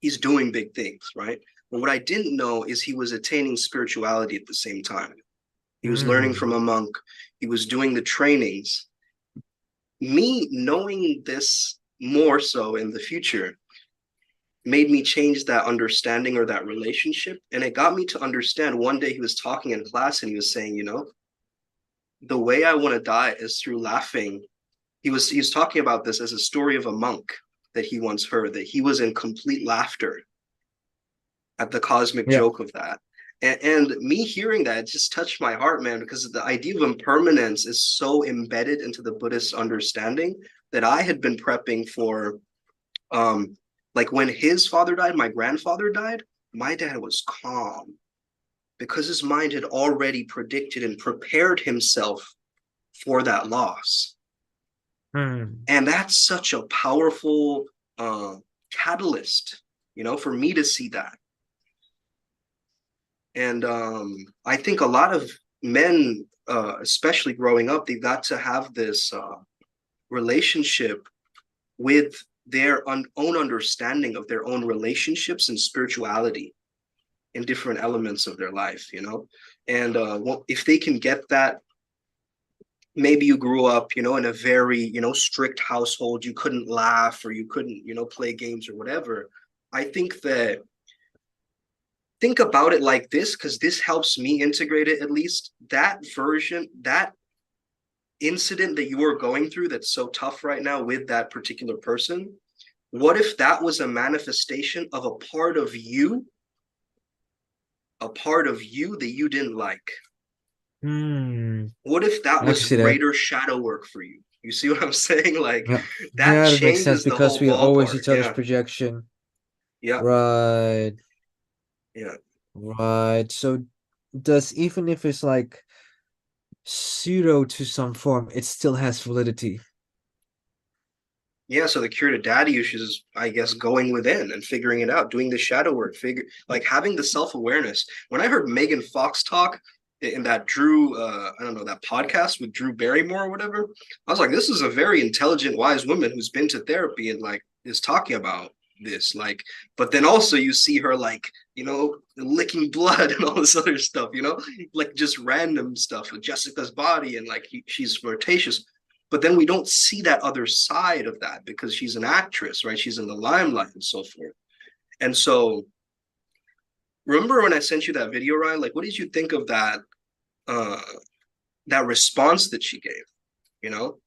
Speaker 1: he's doing big things, right? But what I didn't know is he was attaining spirituality at the same time. He was learning
Speaker 2: Hmm.
Speaker 1: from a monk, he was doing the trainings. Me knowing this more so in the future made me change that understanding or that relationship. And it got me to understand one day he was talking in class and he was saying, the way I want to die is through laughing. He was talking about this as a story of a monk that he once heard, that he was in complete laughter at the cosmic
Speaker 2: Yeah.
Speaker 1: joke of that. And me hearing that just touched my heart, man, because the idea of impermanence is so embedded into the Buddhist understanding that I had been prepping for. Like when his father died, my grandfather died, my dad was calm because his mind had already predicted and prepared himself for that loss.
Speaker 2: Hmm.
Speaker 1: And that's such a powerful uh, catalyst, for me to see that. And I think a lot of men, especially growing up, they got to have this relationship with their own understanding of their own relationships and spirituality in different elements of their life. And well, if they can get that, maybe you grew up, in a very, strict household, you couldn't laugh or you couldn't, play games or whatever. I think that think about it like this, because this helps me integrate it at least. That version, that incident that you are going through that's so tough right now with that particular person, what if that was a manifestation of a part of you that you didn't like?
Speaker 2: Hmm.
Speaker 1: What if that
Speaker 2: I can
Speaker 1: was
Speaker 2: see that.
Speaker 1: greater shadow work for you? You see what I'm saying? Like
Speaker 2: Yeah.
Speaker 1: that
Speaker 2: Yeah, that makes sense
Speaker 1: changes the
Speaker 2: because
Speaker 1: whole
Speaker 2: we always
Speaker 1: ballpark.
Speaker 2: each other's
Speaker 1: Yeah.
Speaker 2: projection.
Speaker 1: Yeah.
Speaker 2: Right.
Speaker 1: Yeah.
Speaker 2: Right. So does even if it's like pseudo to some form, it still has validity.
Speaker 1: Yeah. So the cure to daddy issues is, I guess, going within and figuring it out, doing the shadow work, like having the self-awareness. When I heard Megan Fox talk in that I don't know, that podcast with Drew Barrymore or whatever, I was like, this is a very intelligent, wise woman who's been to therapy and like is talking about this. Like, but then also you see her like, licking blood and all this other stuff, like just random stuff with Jessica's body and like she's flirtatious. But then we don't see that other side of that because she's an actress, right? She's in the limelight and so forth. And so remember when I sent you that video, Ryan? Like, what did you think of uh that response that she gave? You know,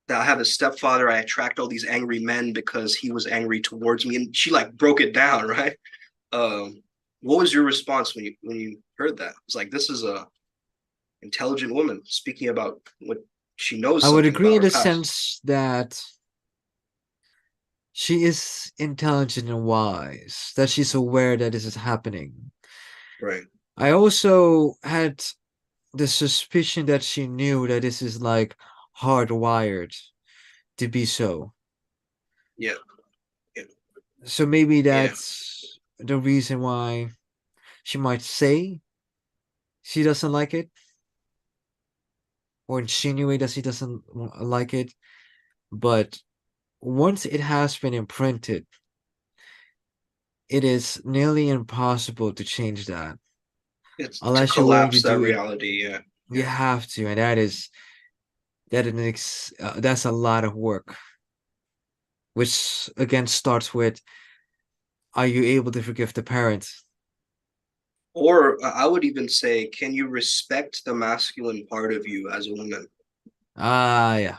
Speaker 1: that I have a stepfather, I attract all these angry men because he was angry towards me. And she like broke it down, right? What was your response when you heard that? It's like this is a intelligent woman speaking about what she knows
Speaker 2: I would
Speaker 1: something
Speaker 2: agree
Speaker 1: about
Speaker 2: in
Speaker 1: her
Speaker 2: the
Speaker 1: past.
Speaker 2: sense that she is intelligent and wise, that she's aware that this is happening.
Speaker 1: Right.
Speaker 2: I also had the suspicion that she knew that this is like hardwired to be so.
Speaker 1: Yeah. Yeah.
Speaker 2: So maybe
Speaker 1: Yeah.
Speaker 2: that's the reason why she might say she doesn't like it or insinuate that she doesn't like it, but once it has been imprinted, it is nearly impossible to change that
Speaker 1: It's to
Speaker 2: unless you're willing to
Speaker 1: collapse that
Speaker 2: do it.
Speaker 1: reality. Yeah,
Speaker 2: You
Speaker 1: yeah.
Speaker 2: have to, and that's a lot of work, which again starts with, are you able to forgive the parents?
Speaker 1: Or I would even say, can you respect the masculine part of you as a woman?
Speaker 2: Ah, yeah.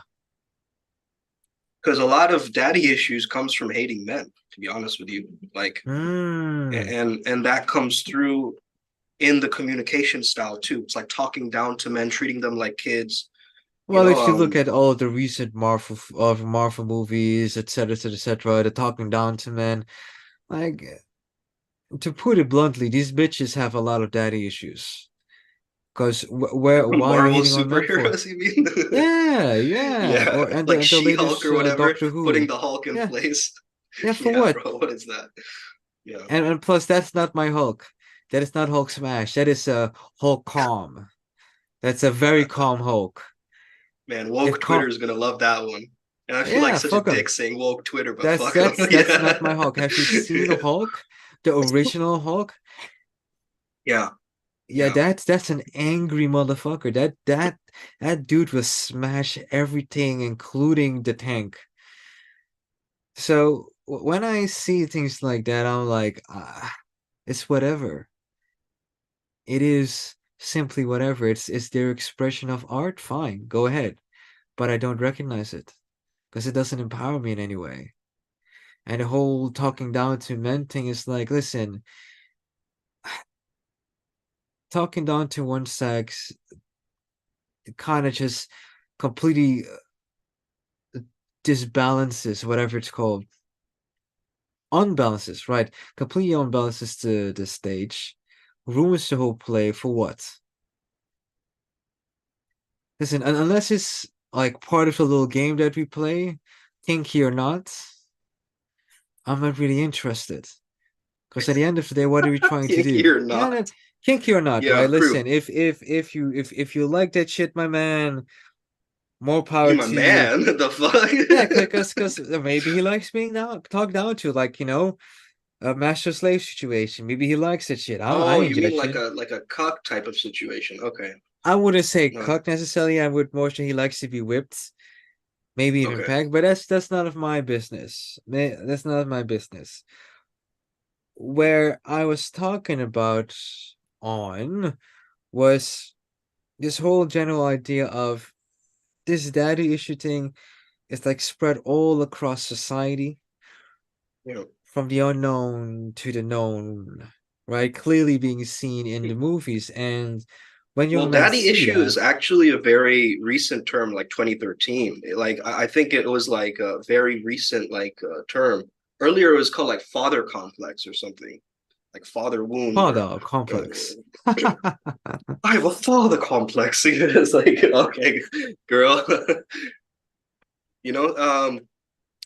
Speaker 1: Because a lot of daddy issues comes from hating men, to be honest with you. Like,
Speaker 2: Mm.
Speaker 1: and that comes through in the communication style too. It's like talking down to men, treating them like kids. You
Speaker 2: Well,
Speaker 1: know,
Speaker 2: if you look at all of the recent Marvel movies, etc., etc., the talking down to men, like to put it bluntly, these bitches have a lot of daddy issues. Because why are you
Speaker 1: Marvel
Speaker 2: hitting on men for?
Speaker 1: superheroes. You mean?
Speaker 2: Yeah, yeah.
Speaker 1: Yeah,
Speaker 2: Or
Speaker 1: like
Speaker 2: the
Speaker 1: She-Hulk
Speaker 2: latest
Speaker 1: or whatever,
Speaker 2: Doctor
Speaker 1: putting
Speaker 2: Who.
Speaker 1: the Hulk in
Speaker 2: Yeah,
Speaker 1: place.
Speaker 2: yeah. For
Speaker 1: Yeah,
Speaker 2: what?
Speaker 1: bro, what is that? Yeah,
Speaker 2: And plus, that's not my Hulk. That is not Hulk smash. That is Hulk calm. That's a very calm Hulk.
Speaker 1: man,
Speaker 2: If
Speaker 1: woke Twitter
Speaker 2: calm,
Speaker 1: is gonna love that one. And I feel like
Speaker 2: yeah,
Speaker 1: such a
Speaker 2: fuck him.
Speaker 1: dick saying woke Twitter, but fuck him.
Speaker 2: That's not
Speaker 1: Yeah,
Speaker 2: my Hulk. Have you seen Hulk, the original Hulk?
Speaker 1: yeah,
Speaker 2: Yeah,
Speaker 1: yeah.
Speaker 2: that's an angry motherfucker. That dude will smash everything, including the tank. So when I see things like that, I'm like, it's whatever. It is simply whatever. It's their expression of art. Fine, go ahead. But I don't recognize it because it doesn't empower me in any way. And the whole talking down to men thing is like, listen, talking down to one sex kind of just completely disbalances whatever it's called, unbalances, right? Completely unbalances the stage, ruins the whole play for what? Listen, unless it's like part of the little game that we play, kinky or not, I'm not really interested. Because at the end of the day, what are we trying to
Speaker 1: Kinky
Speaker 2: do?
Speaker 1: or
Speaker 2: Yeah,
Speaker 1: not?
Speaker 2: no, kinky or not,
Speaker 1: Yeah,
Speaker 2: right?
Speaker 1: true.
Speaker 2: Listen, if you like that shit, my man, more
Speaker 1: You
Speaker 2: power
Speaker 1: my
Speaker 2: to you.
Speaker 1: man. The
Speaker 2: Yeah,
Speaker 1: fuck?
Speaker 2: because maybe he likes being talked down to, like, a master slave situation. Maybe he likes that shit. I
Speaker 1: Oh,
Speaker 2: ain't
Speaker 1: you mean like
Speaker 2: judging.
Speaker 1: a cuck type of situation? Okay.
Speaker 2: I wouldn't say
Speaker 1: No.
Speaker 2: cuck necessarily. I would more say he likes to be whipped, maybe even
Speaker 1: Okay.
Speaker 2: pegged. But that's none of my business. That's none of my business. Where I was talking about on was this whole general idea of this daddy issue thing is like spread all across society,
Speaker 1: Yeah.
Speaker 2: from the unknown to the known, right? Clearly being seen in the movies. And when
Speaker 1: Well,
Speaker 2: young men
Speaker 1: daddy
Speaker 2: see
Speaker 1: issue
Speaker 2: that,
Speaker 1: is actually a very recent term, like 2013. Like I think it was like a very recent term. Earlier, it was called like father complex or something, like father wound or
Speaker 2: father complex.
Speaker 1: uh, I have a father complex. It's like okay, girl. You know,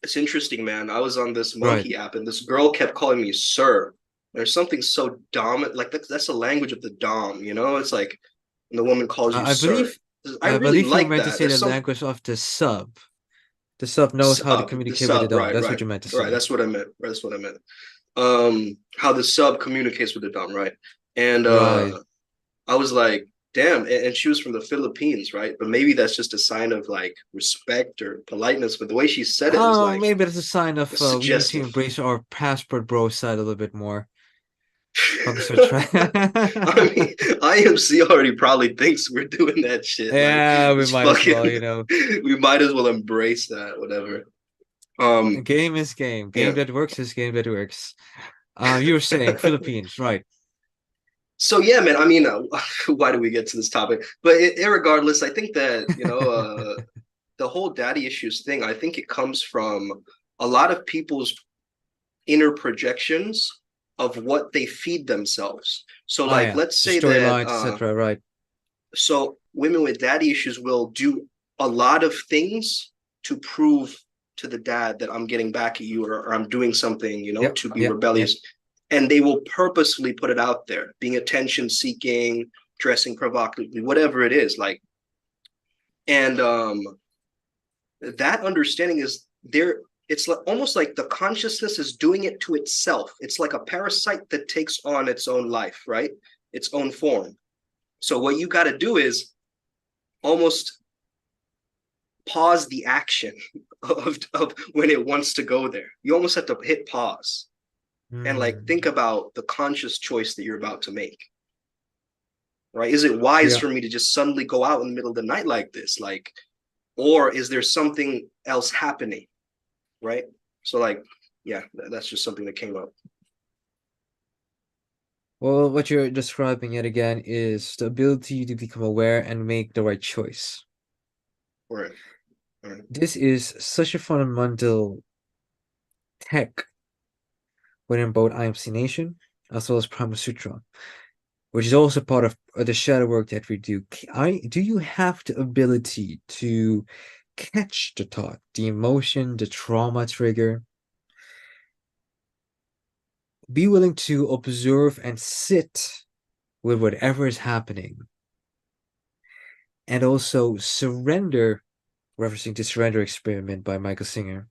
Speaker 1: it's interesting, man. I was on this
Speaker 2: Right.
Speaker 1: monkey app and this girl kept calling me sir. There's something so dominant, like that's the language of the dom, you know? It's like when the woman calls you
Speaker 2: I
Speaker 1: sir.
Speaker 2: believe
Speaker 1: I
Speaker 2: I
Speaker 1: really
Speaker 2: believe you were
Speaker 1: like
Speaker 2: meant to
Speaker 1: that.
Speaker 2: say
Speaker 1: There's
Speaker 2: the
Speaker 1: some
Speaker 2: language of the sub. The sub knows how to
Speaker 1: sub, the
Speaker 2: communicate with the
Speaker 1: sub,
Speaker 2: dom.
Speaker 1: right,
Speaker 2: That's what
Speaker 1: right,
Speaker 2: you meant to
Speaker 1: right.
Speaker 2: say.
Speaker 1: That's what I meant. That's what I meant. How the sub communicates with the dom, right? And
Speaker 2: Right.
Speaker 1: I was like, damn, and she was from the Philippines, right? But maybe that's just a sign of like respect or politeness. But the way she said it was
Speaker 2: Oh,
Speaker 1: like
Speaker 2: maybe that's a sign of we need to
Speaker 1: suggestive.
Speaker 2: embrace our passport bro side a little bit more. Focus our try.
Speaker 1: I mean, IMC already probably thinks we're doing that shit. Like,
Speaker 2: Yeah, we
Speaker 1: it's
Speaker 2: might as
Speaker 1: fucking.
Speaker 2: well,
Speaker 1: We might as well embrace that. Whatever.
Speaker 2: game is game. Game
Speaker 1: Yeah.
Speaker 2: that works is game that works. You were saying Philippines, right?
Speaker 1: So yeah, man. I mean, why do we get to this topic? But irregardless, I think that the whole daddy issues thing. I think it comes from a lot of people's inner projections of what they feed themselves. So,
Speaker 2: Ah,
Speaker 1: like,
Speaker 2: yeah,
Speaker 1: let's
Speaker 2: the
Speaker 1: say that
Speaker 2: storylines, etc. Right?
Speaker 1: so women with daddy issues will do a lot of things to prove to the dad that I'm getting back at you or I'm doing something,
Speaker 2: Yep,
Speaker 1: to be
Speaker 2: yep, yep.
Speaker 1: rebellious. And they will purposefully put it out there, being attention seeking, dressing provocatively, whatever it is, like, and that understanding is there. It's like, almost like the consciousness is doing it to itself. It's like a parasite that takes on its own life, right? Its own form. So what you got to do is almost pause the action of when it wants to go there. You almost have to hit pause and like think
Speaker 2: Mm.
Speaker 1: about the conscious choice that you're about to make. Right? Is it wise
Speaker 2: Yeah.
Speaker 1: for me to just suddenly go out in the middle of the night like this? Like, or is there something else happening? Right? So like, yeah, that's just something that came up.
Speaker 2: Well, what you're describing yet again is the ability to become aware and make the right choice.
Speaker 1: Right. Right.
Speaker 2: This is such a fundamental tech within both IMC Nation as well as Primal Sutra, which is also part of the shadow work that we do. Do you have the ability to catch the thought, the emotion, the trauma trigger? Be willing to observe and sit with whatever is happening, and also surrender, referencing the surrender experiment by Michael Singer,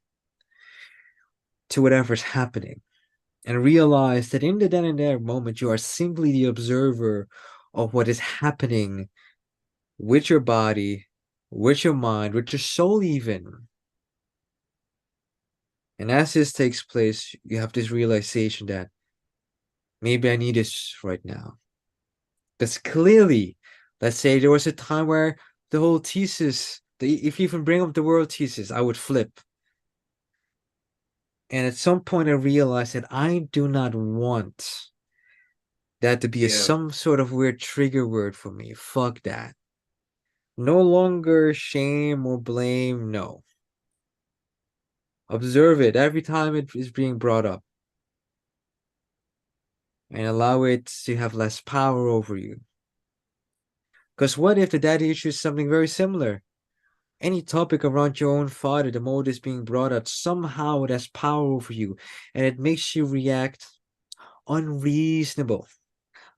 Speaker 2: to whatever is happening, and realize that in the then and there moment, you are simply the observer of what is happening with your body, with your mind, with your soul, even. And as this takes place, you have this realization that maybe I need this right now. Because clearly, let's say there was a time where the whole thesis, if you even bring up the world thesis, I would flip. And at some point, I realized that I do not want that to be
Speaker 1: Yeah.
Speaker 2: some sort of weird trigger word for me. Fuck that. No longer shame or blame. No. Observe it every time it is being brought up and allow it to have less power over you. Because what if the daddy issue is something very similar? Any topic around your own father, the mode is being brought up, somehow it has power over you and it makes you react unreasonable,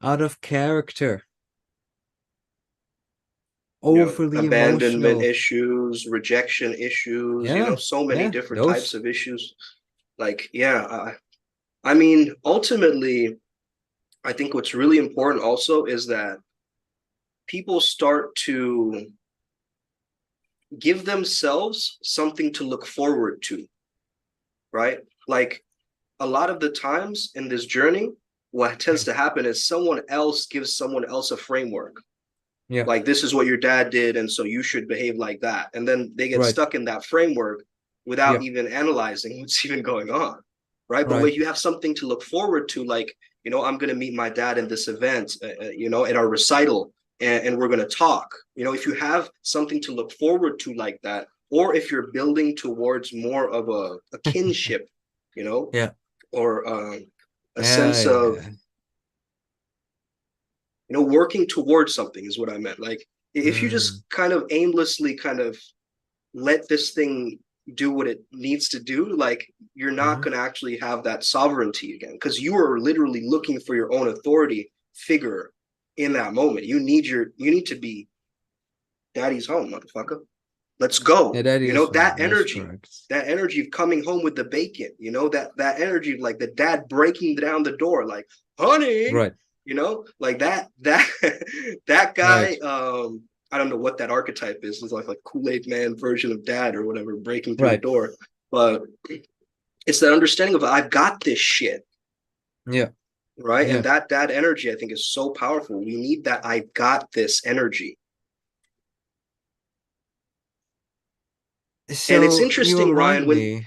Speaker 2: out of character,
Speaker 1: Yeah.
Speaker 2: overly
Speaker 1: Abandonment
Speaker 2: emotional.
Speaker 1: issues, rejection issues,
Speaker 2: Yeah,
Speaker 1: so many
Speaker 2: yeah,
Speaker 1: different types
Speaker 2: those.
Speaker 1: of issues. Like, yeah, I mean, ultimately, I think what's really important also is that people start to give themselves something to look forward to, right? Like a lot of the times in this journey, what tends to happen is someone else gives someone else a framework.
Speaker 2: Yeah,
Speaker 1: Like, this is what your dad did, and so you should behave like that. And then they get
Speaker 2: right.
Speaker 1: stuck in that framework without
Speaker 2: Yeah,
Speaker 1: even analyzing what's even going on, right? But
Speaker 2: right.
Speaker 1: when you have something to look forward to, like, I'm going to meet my dad in this event, at our recital, and we're going to talk. If you have something to look forward to like that, or if you're building towards more of a kinship, you know,
Speaker 2: Yeah,
Speaker 1: or a
Speaker 2: yeah,
Speaker 1: sense of,
Speaker 2: yeah.
Speaker 1: working towards something is what I meant. Like, if you
Speaker 2: Mm,
Speaker 1: just kind of aimlessly kind of let this thing do what it needs to do, like, you're not
Speaker 2: mm-hmm.
Speaker 1: going to actually have that sovereignty again, because you are literally looking for your own authority figure in that moment. You need to be daddy's home, motherfucker. Let's
Speaker 2: Yeah,
Speaker 1: go.
Speaker 2: that is
Speaker 1: That
Speaker 2: that is
Speaker 1: energy,
Speaker 2: correct.
Speaker 1: that energy of coming home with the bacon, that energy of like the dad breaking down the door, like, honey,
Speaker 2: Right,
Speaker 1: like that that guy.
Speaker 2: right,
Speaker 1: I don't know what that archetype is. It's like Kool-Aid man version of dad or whatever, breaking through the
Speaker 2: right.
Speaker 1: door. But it's that understanding of, I've got this shit,
Speaker 2: Yeah,
Speaker 1: right? And
Speaker 2: yeah.
Speaker 1: that energy, I think, is so powerful. We need that I've got this energy. And it's
Speaker 2: So you
Speaker 1: interesting, Ryan,
Speaker 2: remind
Speaker 1: when
Speaker 2: me.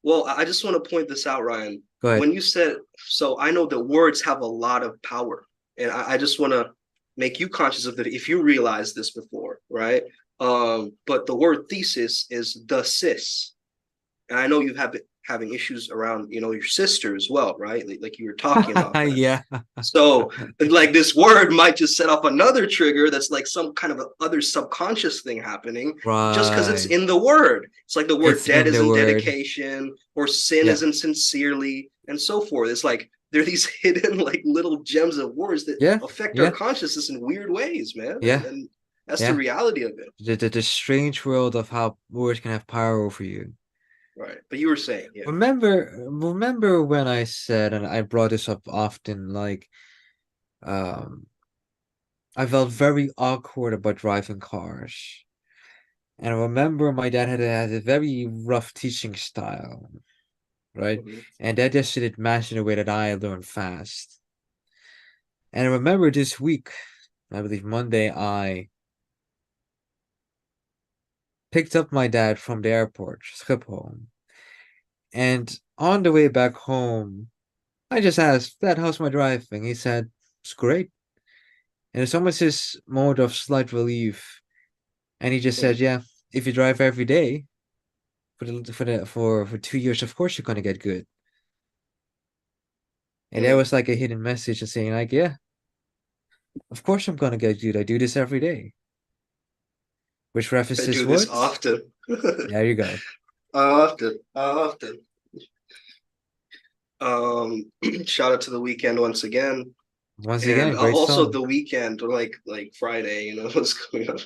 Speaker 1: well, I just want to point this out, Ryan.
Speaker 2: Go ahead.
Speaker 1: When you said, so I know that words have a lot of power. And I just want to make you conscious of that if you realize this before, right? But the word thesis is the sis. And I know you have been having issues around, your sister as well, right? Like you were talking about that.
Speaker 2: Yeah.
Speaker 1: So, like, this word might just set off another trigger that's like some kind of other subconscious thing happening just because it's
Speaker 2: Right.
Speaker 1: in the word. It's like the word
Speaker 2: It's
Speaker 1: dead
Speaker 2: in
Speaker 1: is
Speaker 2: the
Speaker 1: in
Speaker 2: word.
Speaker 1: dedication, or sin
Speaker 2: Yeah.
Speaker 1: isn't sincerely, and so forth. It's like they're these hidden like little gems of words that
Speaker 2: Yeah,
Speaker 1: affect our
Speaker 2: yeah,
Speaker 1: consciousness in weird ways, man.
Speaker 2: yeah,
Speaker 1: And that's the
Speaker 2: yeah.
Speaker 1: reality of it.
Speaker 2: The strange world of how words can have power over you.
Speaker 1: Right. But you were saying, yeah.
Speaker 2: Remember when I said, and I brought this up often, like, um, I felt very awkward about driving cars. And I remember my dad had a very rough teaching style, right?
Speaker 1: Mhm.
Speaker 2: And that just didn't match in a way that I learned fast. And I remember this week, I believe Monday, I picked up my dad from the airport, Schiphol. And on the way back home, I just asked, Dad, how's my driving? He said, it's great. And it's almost this moment of slight relief. And he just said,
Speaker 1: Mhm.
Speaker 2: yeah, if you drive every day for 2 years, of course you're gonna get good. And there
Speaker 1: Mhm.
Speaker 2: was like a hidden message saying, like, yeah, of course I'm gonna get good. I do this every day. Which
Speaker 1: I
Speaker 2: references
Speaker 1: do this
Speaker 2: what?
Speaker 1: often.
Speaker 2: There you go.
Speaker 1: Often. Often. Shout out to the weekend once again.
Speaker 2: Once
Speaker 1: And
Speaker 2: again, great
Speaker 1: also
Speaker 2: song.
Speaker 1: the weekend, like Friday, what's going on.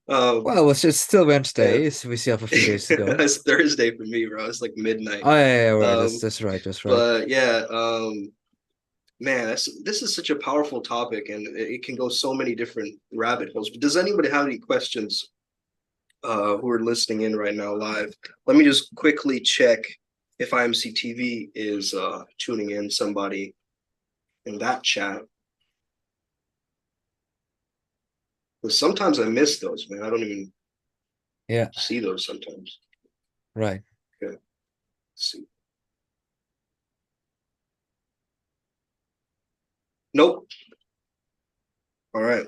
Speaker 1: Um,
Speaker 2: Well, it's still
Speaker 1: yeah,
Speaker 2: Wednesday, so we still have a few days to go.
Speaker 1: it's Thursday for me, bro. It's like midnight.
Speaker 2: Oh yeah, right. That's
Speaker 1: Um,
Speaker 2: that's right. That's right.
Speaker 1: but yeah, man, this is such a powerful topic, and it can go so many different rabbit holes. But does anybody have any questions? Who are listening in right now live? Let me just quickly check if IMC TV is tuning in somebody in that chat. Because sometimes I miss those, man. I don't even
Speaker 2: Yeah,
Speaker 1: see those sometimes.
Speaker 2: right.
Speaker 1: Okay, let's see. Nope. All right.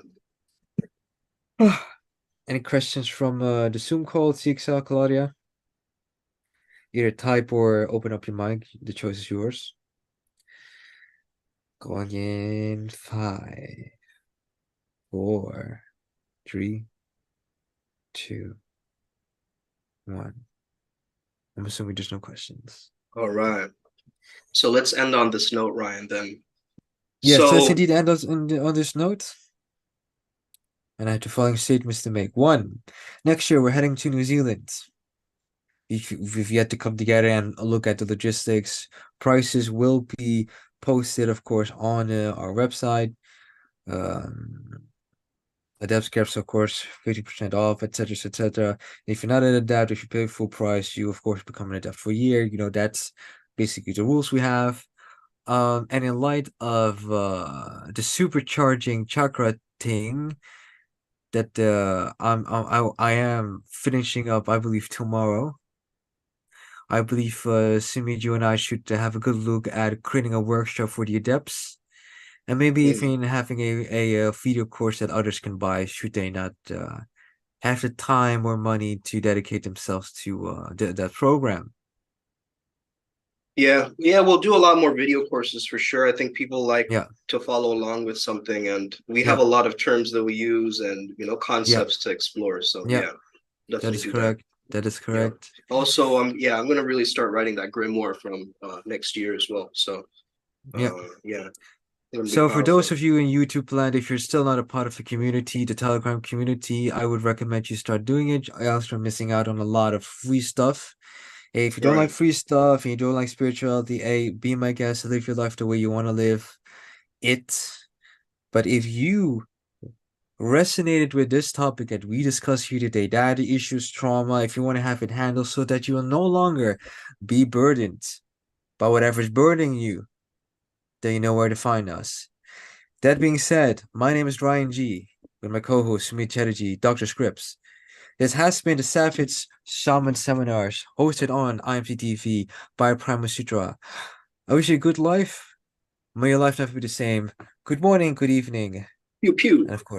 Speaker 2: Any questions from the Zoom call, CXL, Claudia? Either type or open up your mic. The choice is yours. Going in 5, 4, 3, 2, 1. I'm assuming there's no questions.
Speaker 1: All right. So let's end on this note, Ryan, then.
Speaker 2: Yes, let's
Speaker 1: So
Speaker 2: indeed end on this note. And I have the following statements to make. 1, next year we're heading to New Zealand. We've yet to come together and look at the logistics. Prices will be posted, of course, on our website. Um, Adept caps, of course, 50% off, etc., etc. If you're not an adept, if you pay full price, you of course become an adept for a year. That's basically the rules we have. And in light of the supercharging chakra thing that I am finishing up, I believe tomorrow. I believe Simi, you and I should have a good look at creating a workshop for the adepts, and maybe
Speaker 1: mm,
Speaker 2: even having a video course that others can buy should they not have the time or money to dedicate themselves to that program.
Speaker 1: yeah, yeah, we'll do a lot more video courses for sure. I think people like
Speaker 2: Yeah,
Speaker 1: to follow along with something, and we have
Speaker 2: yeah,
Speaker 1: a lot of terms that we use and
Speaker 2: yeah,
Speaker 1: concepts to explore. So
Speaker 2: yeah.
Speaker 1: yeah,
Speaker 2: That
Speaker 1: definitely
Speaker 2: is
Speaker 1: do that.
Speaker 2: correct. That is
Speaker 1: Yeah.
Speaker 2: correct.
Speaker 1: Also, yeah, I'm gonna really start writing that grimoire from next year as well. So
Speaker 2: Yeah.
Speaker 1: yeah, it's gonna be
Speaker 2: So for those
Speaker 1: powerful.
Speaker 2: of you in YouTube land, if you're still not a part of the community, the Telegram community, I would recommend you start doing it. I also are missing out on a lot of free stuff. Hey, if you don't like
Speaker 1: Right.
Speaker 2: free stuff and you don't like spirituality, hey, be my guest, live your life the way you want to live it. But if you resonated with this topic that we discussed here today, daddy issues, trauma, if you want to have it handled so that you will no longer be burdened by whatever's burdening you, then you know where to find us. That being said, my name is Ryan G, with my co-host Sumit Chatterjee, Dr. Scripps. This has been the Savage Shaman Seminars, hosted on IMCTV by Primal Sutra. I wish you a good life. May your life never be the same. Good morning, good evening,
Speaker 1: Pew pew.
Speaker 2: and of course,